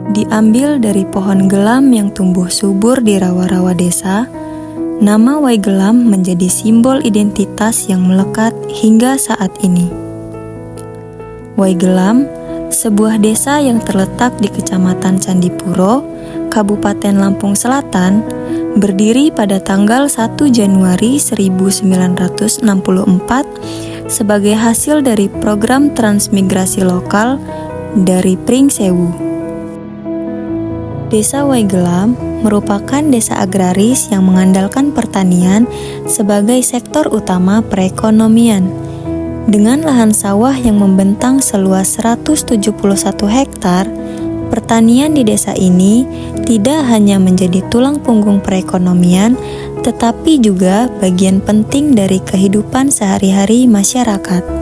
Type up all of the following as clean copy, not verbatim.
Diambil dari pohon gelam yang tumbuh subur di rawa-rawa desa, nama Waigelam menjadi simbol identitas yang melekat hingga saat ini. Waigelam, sebuah desa yang terletak di Kecamatan Candipuro, Kabupaten Lampung Selatan, berdiri pada tanggal 1 Januari 1964 sebagai hasil dari program transmigrasi lokal dari Pringsewu. Desa Waigelam merupakan desa agraris yang mengandalkan pertanian sebagai sektor utama perekonomian. Dengan lahan sawah yang membentang seluas 171 hektar, pertanian di desa ini tidak hanya menjadi tulang punggung perekonomian, tetapi juga bagian penting dari kehidupan sehari-hari masyarakat.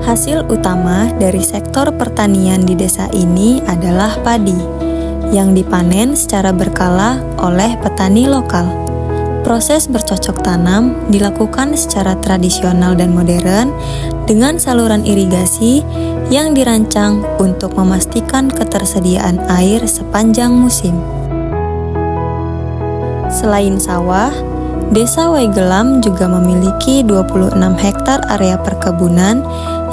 Hasil utama dari sektor pertanian di desa ini adalah padi, yang dipanen secara berkala oleh petani lokal. Proses bercocok tanam dilakukan secara tradisional dan modern dengan saluran irigasi yang dirancang untuk memastikan ketersediaan air sepanjang musim. Selain sawah, Desa Waigelam juga memiliki 26 hektar area perkebunan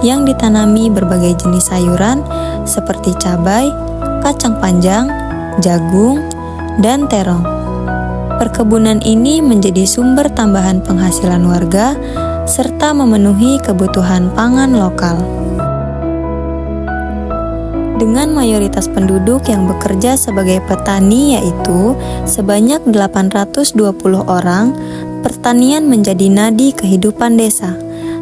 yang ditanami berbagai jenis sayuran seperti cabai, kacang panjang, jagung, dan terong. Perkebunan ini menjadi sumber tambahan penghasilan warga serta memenuhi kebutuhan pangan lokal. Dengan mayoritas penduduk yang bekerja sebagai petani yaitu sebanyak 820 orang, pertanian menjadi nadi kehidupan desa.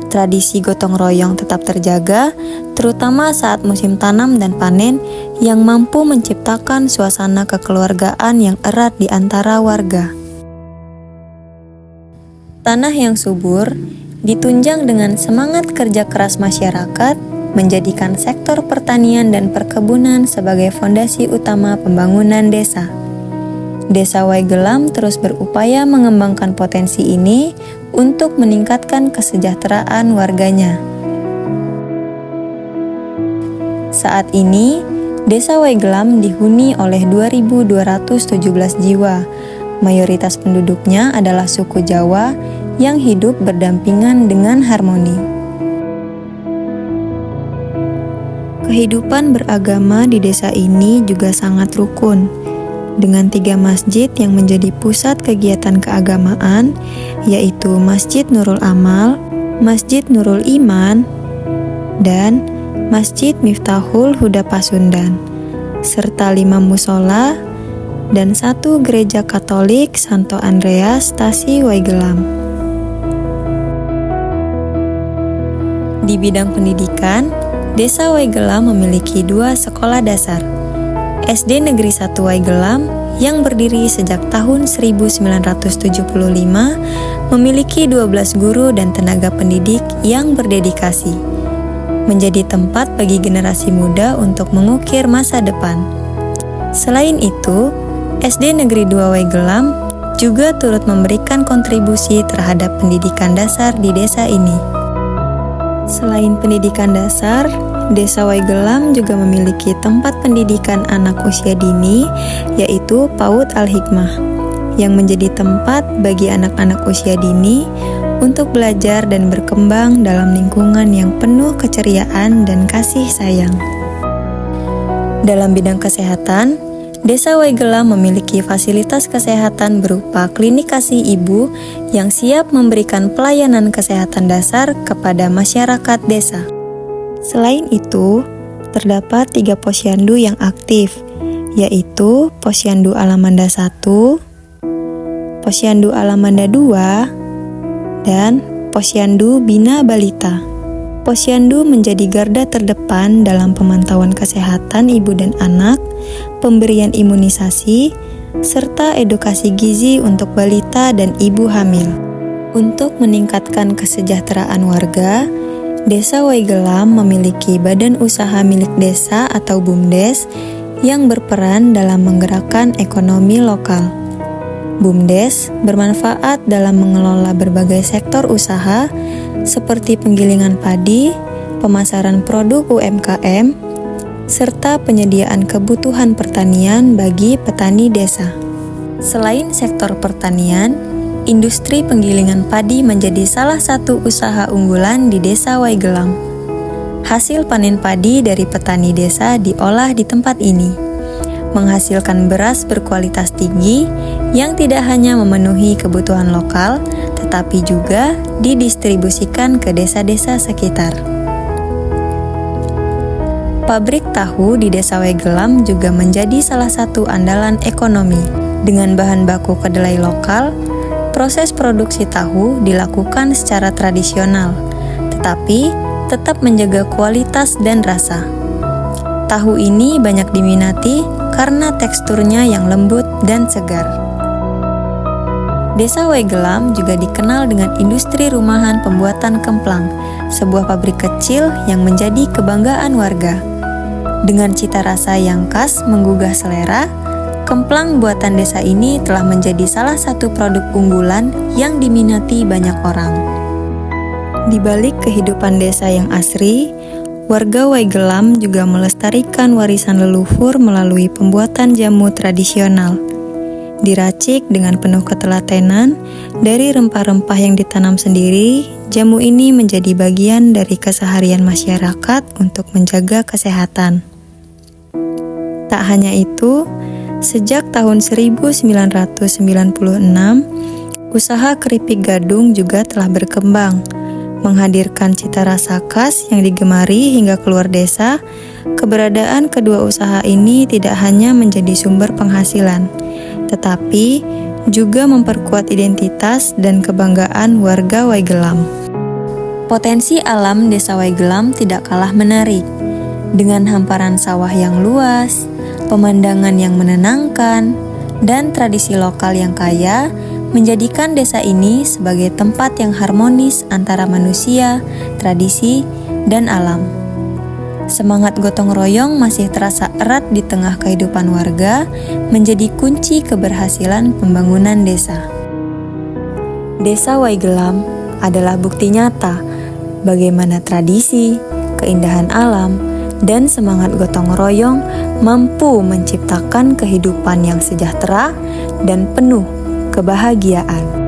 Tradisi gotong royong tetap terjaga, terutama saat musim tanam dan panen yang mampu menciptakan suasana kekeluargaan yang erat di antara warga. Tanah yang subur, ditunjang dengan semangat kerja keras masyarakat, menjadikan sektor pertanian dan perkebunan sebagai fondasi utama pembangunan desa. Desa Waigelam terus berupaya mengembangkan potensi ini untuk meningkatkan kesejahteraan warganya. Saat ini, Desa Waigelam dihuni oleh 2.217 jiwa. Mayoritas penduduknya adalah suku Jawa yang hidup berdampingan dengan harmoni. Kehidupan beragama di desa ini juga sangat rukun, dengan 3 masjid yang menjadi pusat kegiatan keagamaan, yaitu Masjid Nurul Amal, Masjid Nurul Iman, dan Masjid Miftahul Huda Pasundan, serta 5 musola dan 1 gereja Katolik Santo Andreas Tasi Waigelam. Di bidang pendidikan, Desa Waigelam memiliki 2 sekolah dasar. SD Negeri 1 Waigelam yang berdiri sejak tahun 1975 memiliki 12 guru dan tenaga pendidik yang berdedikasi, menjadi tempat bagi generasi muda untuk mengukir masa depan. Selain itu, SD Negeri 2 Waigelam juga turut memberikan kontribusi terhadap pendidikan dasar di desa ini. Selain pendidikan dasar, Desa Waigelam juga memiliki tempat pendidikan anak usia dini, yaitu PAUD Al-Hikmah, yang menjadi tempat bagi anak-anak usia dini untuk belajar dan berkembang dalam lingkungan yang penuh keceriaan dan kasih sayang. Dalam bidang kesehatan, Desa Waigelam memiliki fasilitas kesehatan berupa klinik kasih ibu yang siap memberikan pelayanan kesehatan dasar kepada masyarakat desa. Selain itu, terdapat 3 posyandu yang aktif, yaitu Posyandu Alamanda 1, Posyandu Alamanda 2, dan Posyandu Bina Balita. Posyandu menjadi garda terdepan dalam pemantauan kesehatan ibu dan anak, pemberian imunisasi, serta edukasi gizi untuk balita dan ibu hamil. Untuk meningkatkan kesejahteraan warga, Desa Waigelam memiliki badan usaha milik desa atau BUMDes yang berperan dalam menggerakkan ekonomi lokal. BUMDes bermanfaat dalam mengelola berbagai sektor usaha seperti penggilingan padi, pemasaran produk UMKM, serta penyediaan kebutuhan pertanian bagi petani desa. Selain sektor pertanian, industri penggilingan padi menjadi salah satu usaha unggulan di Desa Waiglam. Hasil panen padi dari petani desa diolah di tempat ini, menghasilkan beras berkualitas tinggi yang tidak hanya memenuhi kebutuhan lokal, tetapi juga didistribusikan ke desa-desa sekitar. Pabrik tahu di Desa Waiglam juga menjadi salah satu andalan ekonomi. Dengan bahan baku kedelai lokal, proses produksi tahu dilakukan secara tradisional, tetapi tetap menjaga kualitas dan rasa. Tahu ini banyak diminati karena teksturnya yang lembut dan segar. Desa Waiglam juga dikenal dengan industri rumahan pembuatan kemplang, sebuah pabrik kecil yang menjadi kebanggaan warga. Dengan cita rasa yang khas menggugah selera, kemplang buatan desa ini telah menjadi salah satu produk unggulan yang diminati banyak orang. Di balik kehidupan desa yang asri, warga Waiglam juga melestarikan warisan leluhur melalui pembuatan jamu tradisional. Diracik dengan penuh ketelatenan, dari rempah-rempah yang ditanam sendiri, jamu ini menjadi bagian dari keseharian masyarakat untuk menjaga kesehatan. Tak hanya itu, sejak tahun 1996, usaha keripik gadung juga telah berkembang, menghadirkan cita rasa khas yang digemari hingga keluar desa. Keberadaan kedua usaha ini tidak hanya menjadi sumber penghasilan, tetapi juga memperkuat identitas dan kebanggaan warga Waiglam. Potensi alam Desa Waiglam tidak kalah menarik. Dengan hamparan sawah yang luas, pemandangan yang menenangkan, dan tradisi lokal yang kaya, menjadikan desa ini sebagai tempat yang harmonis antara manusia, tradisi, dan alam. Semangat gotong royong masih terasa erat di tengah kehidupan warga, menjadi kunci keberhasilan pembangunan desa. Desa Waiglam adalah bukti nyata bagaimana tradisi, keindahan alam, dan semangat gotong royong mampu menciptakan kehidupan yang sejahtera dan penuh kebahagiaan.